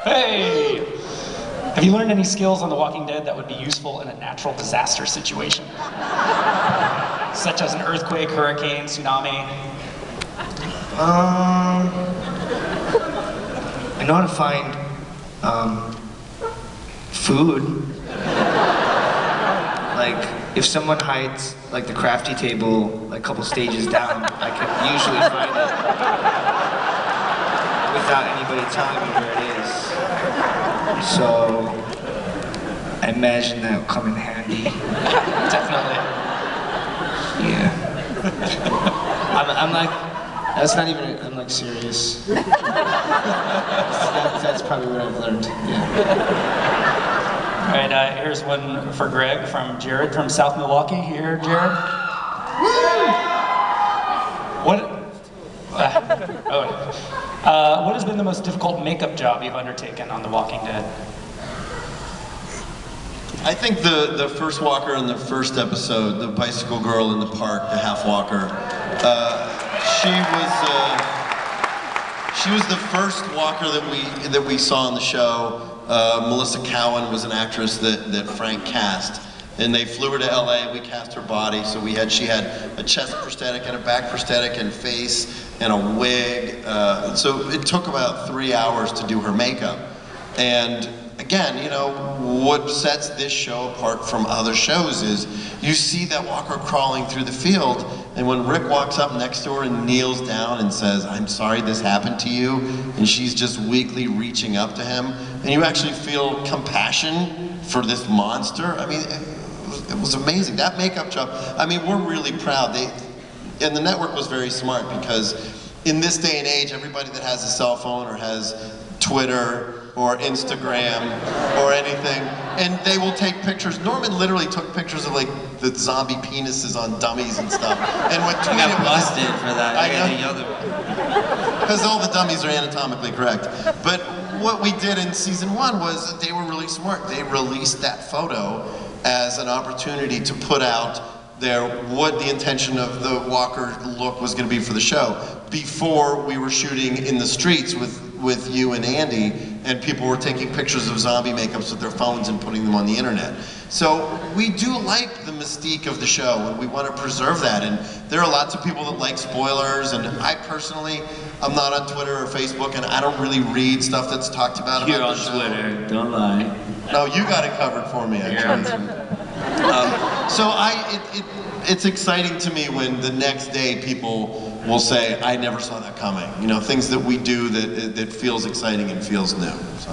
Hey! Have you learned any skills on The Walking Dead that would be useful in a natural disaster situation? Such as an earthquake, hurricane, tsunami? I know how to find, food. Like, if someone hides, like, the crafty table, like, a couple stages down, I can usually find it without anybody telling me where it is. So, I imagine that will come in handy. Definitely. Yeah. I'm like, that's not even, I'm like serious. That's probably what I've learned, yeah. All right, here's one for Greg from Jared from South Milwaukee. Here, Jared. What has been the most difficult makeup job you've undertaken on The Walking Dead? I think the first walker in the first episode, the bicycle girl in the park, the half walker, she was the first walker that we saw on the show. Melissa Cohan was an actress that Frank cast, and they flew her to LA. We cast her body, so she had a chest prosthetic and a back prosthetic and face and a wig. So it took about 3 hours to do her makeup. And again, you know, what sets this show apart from other shows is you see that walker crawling through the field, and when Rick walks up next to her and kneels down and says, "I'm sorry this happened to you," and she's just weakly reaching up to him, and you actually feel compassion for this monster. I mean, it was amazing. That makeup job, I mean, we're really proud. And the network was very smart, because in this day and age, everybody that has a cell phone or has Twitter or Instagram or anything, and they will take pictures. Norman literally took pictures of like the zombie penises on dummies and stuff, and would tweet it. I got busted for that. I know, because all the dummies are anatomically correct. But what we did in season 1 was they were really smart. They released that photo as an opportunity to put out what the intention of the walker look was going to be for the show, before we were shooting in the streets with you and Andy, and people were taking pictures of zombie makeups with their phones and putting them on the internet. So we do like the mystique of the show, and we want to preserve that. And there are lots of people that like spoilers, and I personally, I'm not on Twitter or Facebook, and I don't really read stuff that's talked about You're the on show. Twitter, don't lie. No, you got it covered for me, actually. So it's exciting to me when the next day people will say, "I never saw that coming." You know, things that we do that feels exciting and feels new. So.